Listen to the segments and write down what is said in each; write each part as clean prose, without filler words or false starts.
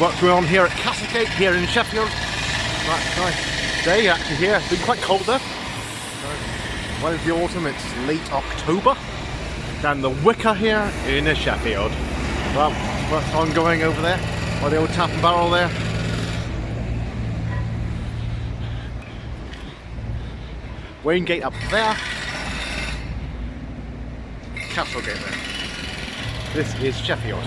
work going on here at Castlegate here in Sheffield. Nice day actually here. It's been quite cold though. Well, it's the autumn, it's late October. Down the Wicker here in Sheffield. Well, first ongoing over there by the old tap and barrel there. Waingate up there. Castlegate there. This is Sheffield.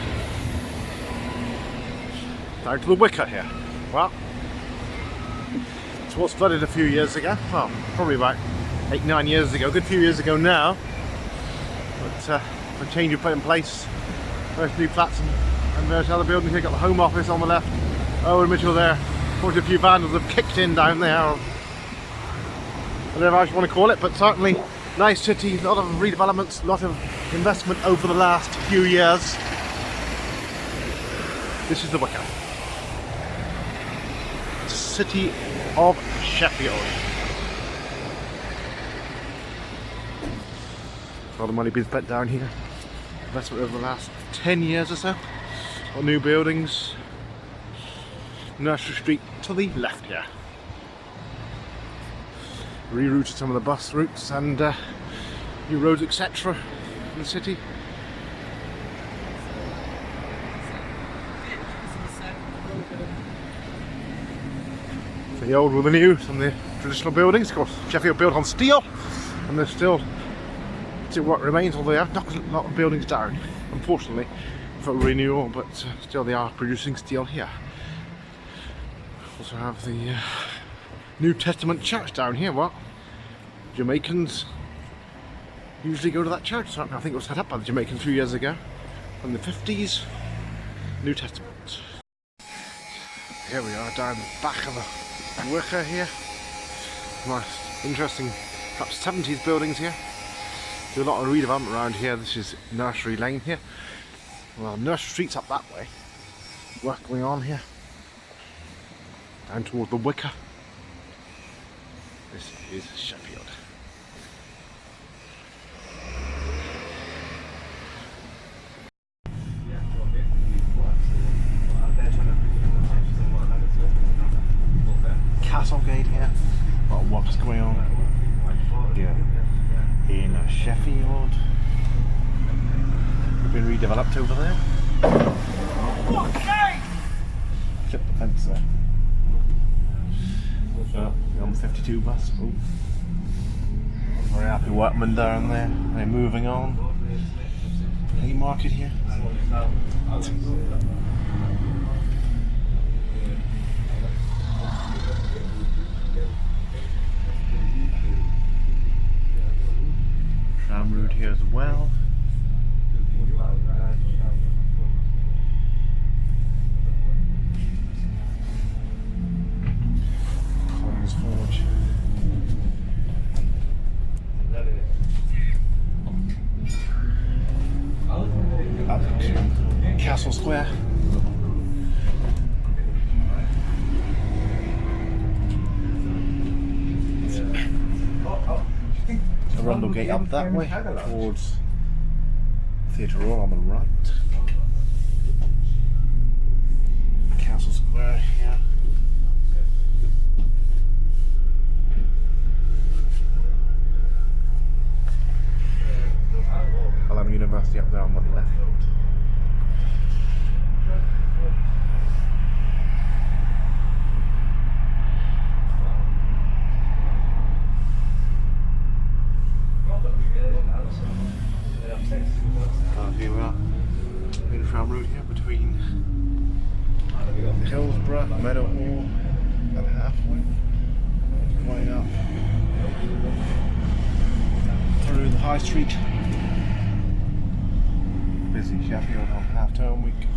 Down to the Wicker here. Well, it was flooded a few years ago. Well, probably about 8-9 years ago. A good few years ago now. But a change of put in place. There's new flats and there's other buildings here. Got the Home Office on the left. Owen Mitchell there. Unfortunately, a few vandals have kicked in down there. Whatever I want to call it, but certainly nice city, a lot of redevelopments, a lot of investment over the last few years. This is the Wicker. City of Sheffield. A lot of money being spent down here. Investment over the last 10 years or so. On new buildings. Nursery Street to the left here. Rerouted some of the bus routes and new roads, etc. in the city. So the old with the new, some of the traditional buildings. Of course, Sheffield built on steel, and there's still what remains, although they have knocked a lot of buildings down, unfortunately, for renewal, but still they are producing steel here. Also have the New Testament church down here. Well, Jamaicans usually go to that church. So I think it was set up by the Jamaicans a few years ago, from the 50s. New Testament. Here we are down the back of the Wicker here. Nice, interesting, perhaps 70s buildings here. Do a lot of redevelopment around here. This is Nursery Lane here. Well, Nursery Street's up that way. Work going on here. Down toward the Wicker. This is Sheffield. Castlegate here. A lot of work's going on here in Sheffield. It's been redeveloped over there. Flip the fence there. The on 52 bus. Ooh. Very happy workmen down there. They're moving on. Haymarket here. Tram route here as well. Forge. Up to Castle Square. Arundel Gate up that way towards Theatre Royal on the right. Castle Square here. University up there on the left. Here we are. In the tram route here between Hillsborough, Meadowhall and halfway. Going up through the High Street. Busy Sheffield on half-term week.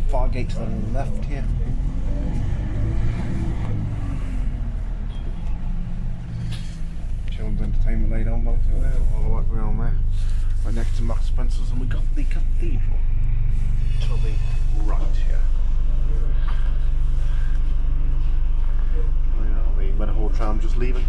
Far gate to the left here. Children's entertainment laid on, but look at there, all the work going on there. Right next to Marks Spencer's, and we got the cathedral to the right here. Oh yeah, the Meadowhall tram just leaving.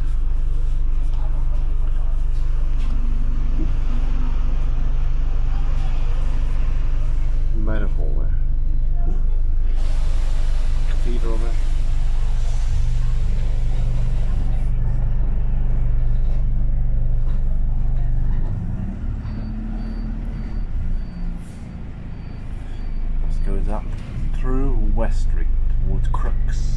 West Street towards Crooks.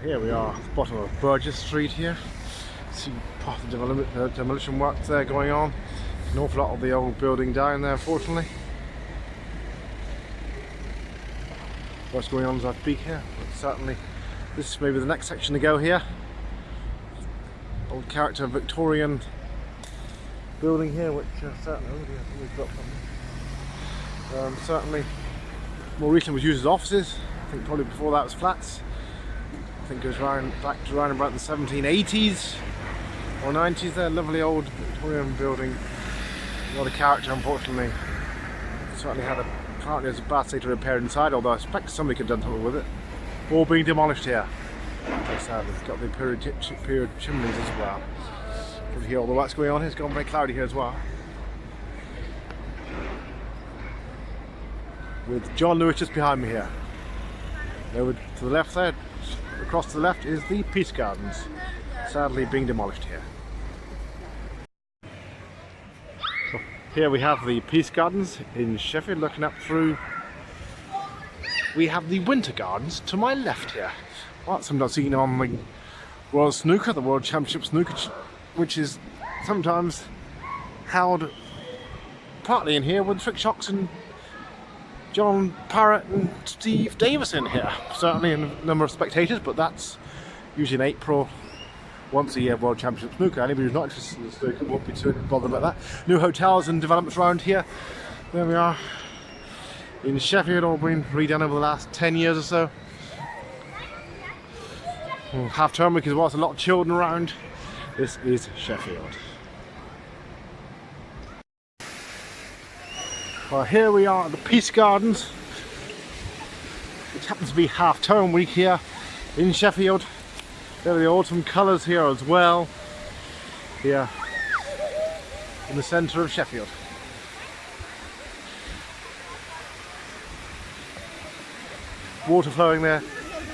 Here we are at the bottom of Burgess Street here. See part of the demolition works there going on. An awful lot of the old building down there, unfortunately. What's going on as I speak here? But certainly this is maybe the next section to go here. Old character Victorian building here, which certainly more recently was used as offices. I think probably before that was flats. I think it was back to around about the 1780s or 90s there. Lovely old Victorian building. A lot of character, unfortunately. Certainly had apparently there's a bad state of repair inside, although I suspect somebody could have done something with it. All being demolished here. Sadly, it's got the period chimneys as well. You can hear all the lights going on here. It's gone very cloudy here as well. With John Lewis just behind me here. Over to the left there. Across to the left is the Peace Gardens, sadly being demolished here. So here we have the Peace Gardens in Sheffield, looking up through. We have the Winter Gardens to my left here. Well, that's sometimes seen on the World Snooker, the World Championship Snooker, which is sometimes held partly in here with Trick Shocks and John Parrott and Steve Davis in here. Certainly a number of spectators, but that's usually in April, once a year, World Championship Snooker. Anybody who's not interested in snooker won't be too bothered about that. New hotels and developments around here. There we are in Sheffield, all been redone over the last 10 years or so. Half term week as well, so a lot of children around. This is Sheffield. Well, here we are at the Peace Gardens, which happens to be half-term week here in Sheffield. There are the autumn colours here as well, here in the centre of Sheffield. Water flowing there,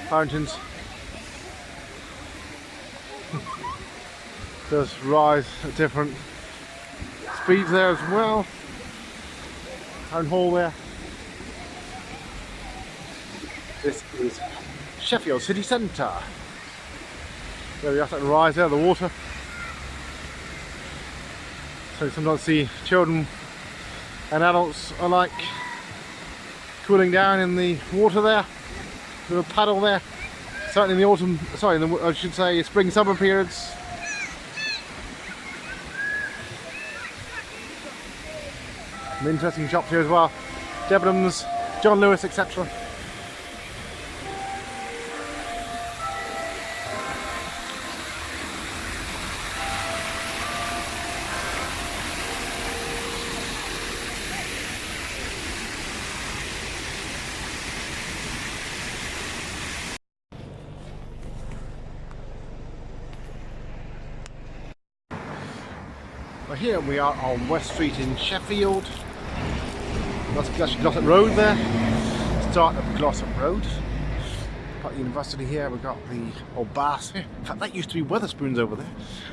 fountains. Does rise at different speeds there as well. Town hall there. This is Sheffield city centre. There we are, starting to rise there, the water. So sometimes see children and adults alike cooling down in the water there, with a paddle there. Certainly in the autumn, I should say spring summer periods. Some interesting shops here as well. Debenhams, John Lewis, etc. Well, here we are on West Street in Sheffield. That's Glossop Road there. Start of Glossop Road. Got the university here, we've got the old baths here. In fact, that used to be Wetherspoons over there.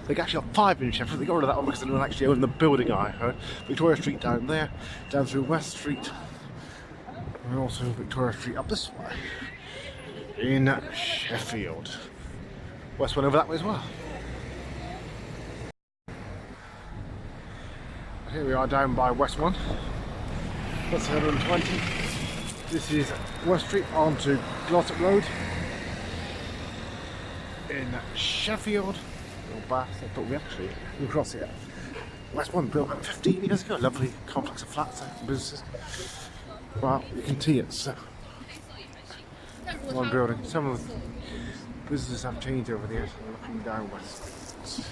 They actually got 5 in Sheffield. They got rid of that one because they don't actually own the building, I heard. Victoria Street down there, down through West Street. And also Victoria Street up this way. In Sheffield. West one over that way as well. Here we are down by West 1. That's 120. This is West Street onto Glossop Road in Sheffield. Little bath, but we actually across here. West 1 built about 15 years ago. Lovely complex of flats and businesses. Well, you can see it's one building. Some of the businesses have changed over the years. Looking down west.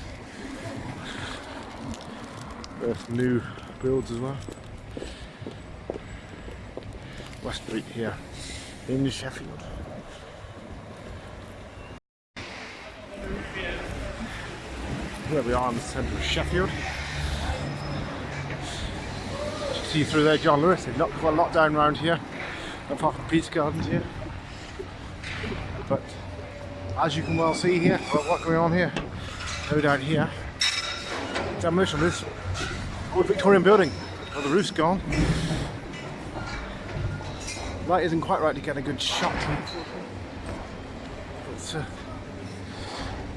There's new builds as well. West Street here. in Sheffield. Here we are in the centre of Sheffield. As you see through there, John Lewis. They've knocked quite a lot down around here, apart from Peace Gardens here. But as you can well see here, what's going on here? No doubt here, demolition of this old Victorian building. Well, the roof's gone. Light isn't quite right to get a good shot. It's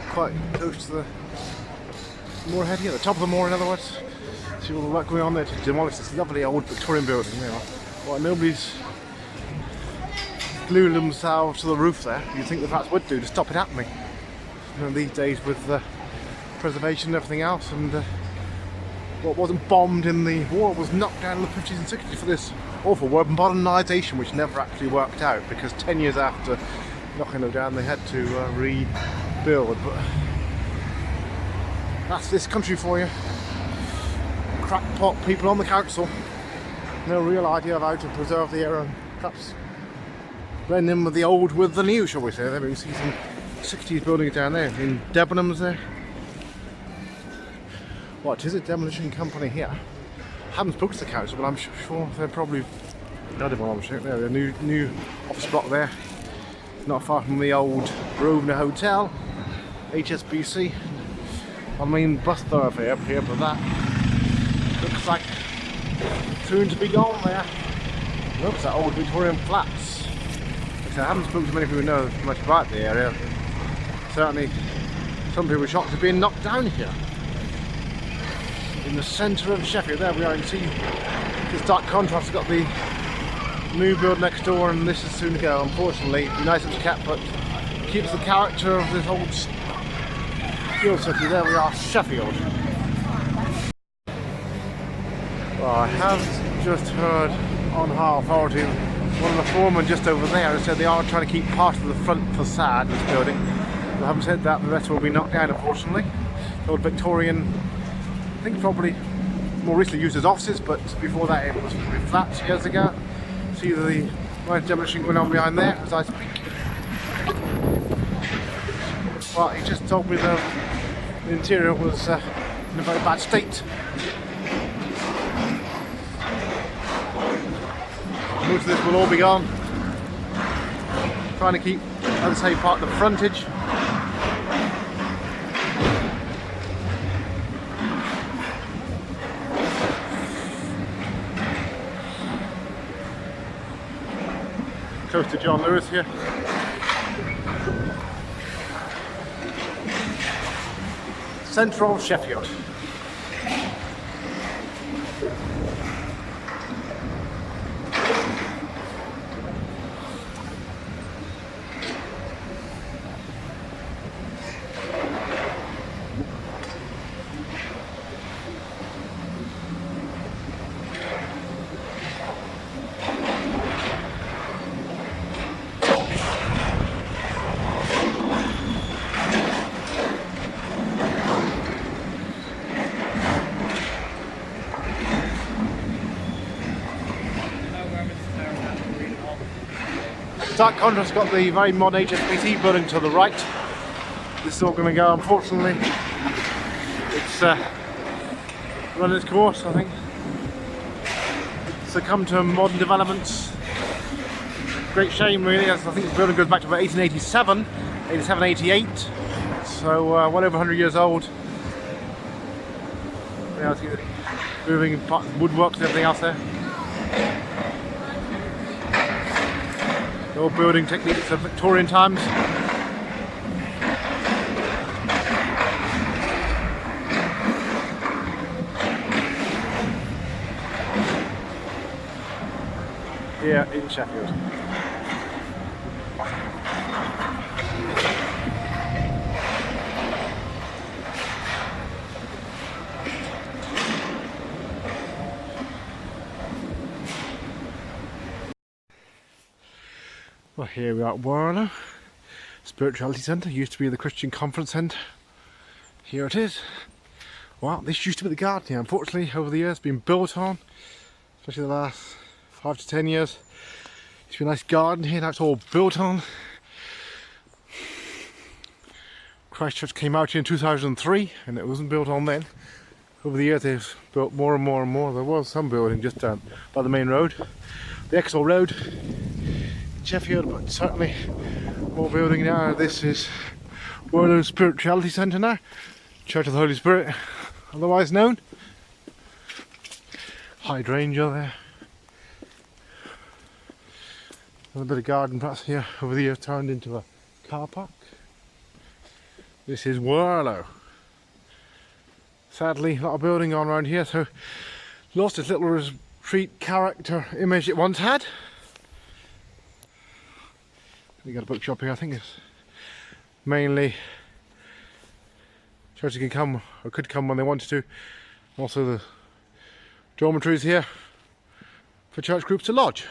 quite close to the moorhead here, the top of the moor in other words. See all the work going on there to demolish this lovely old Victorian building. You know, well, nobody's glued themselves to the roof there. You'd think the flats would do to stop it happening. You know, these days with preservation and everything else, and what wasn't bombed in the war was knocked down in the 50s and 60s for this awful word modernisation, which never actually worked out because 10 years after knocking them down they had to rebuild. But that's this country for you. Crackpot people on the council, no real idea of how to preserve the area and perhaps blend in with the old with the new, shall we say. There we can see some 60s buildings down there in Debenhams there. What is a demolition company here? I haven't spoken to the council, but I'm sure they're probably there. A new office block there, not far from the old Grosvenor Hotel, HSBC. I mean bus thoroughfare up here, but that looks like soon to be gone there. Looks like old Victorian flats. I haven't spoken to many people who know much about the area. Certainly some people are shocked at being knocked down here. In the centre of Sheffield, there we are. You can see this dark contrast. We've got the new build next door, and this is soon to go. Unfortunately, it'd be nice if it's kept, but it keeps the character of this old steel city. There we are, Sheffield. Well, I have just heard on high authority one of the foremen just over there said they are trying to keep part of the front facade of this building. I haven't said that, the rest will be knocked down, unfortunately. The old Victorian, I think probably more recently used as offices, but before that it was probably flats years ago. See the demolition going on behind there as I speak. Well, he just told me the interior was in a very bad state. Most of this will all be gone. Trying to keep, as I say, part of the frontage. Close to John Lewis here. Centre of Sheffield. Dark contrast got the very modern HSBC building to the right. This is all going to go, unfortunately. It's run its course, I think. Succumbed to modern developments. Great shame, really, as I think this building goes back to about 1887, 87, 88. So well over 100 years old. Yeah, see the moving woodworks and everything else there. The old building techniques of Victorian times. Here in Sheffield. Well, here we are at Whirlow Spirituality Centre. Used to be the Christian Conference Centre. Here it is. Well, this used to be the garden here. Unfortunately, over the years, been built on, especially the last 5 to 10 years. Used to be a nice garden here, now it's all built on. Christchurch came out here in 2003 and it wasn't built on then. Over the years they've built more and more and more. There was some building just down by the main road, the Exall Road in Sheffield, but certainly more building now. This is Whirlow Spirituality Centre now, Church of the Holy Spirit otherwise known. Hydrangea there. A bit of garden perhaps here over the years turned into a car park. This is Whirlow. Sadly, a lot of building on around here, so lost its little retreat character image it once had. We got a bookshop here. I think it's mainly churches can come or could come when they wanted to. Also the dormitories here for church groups to lodge.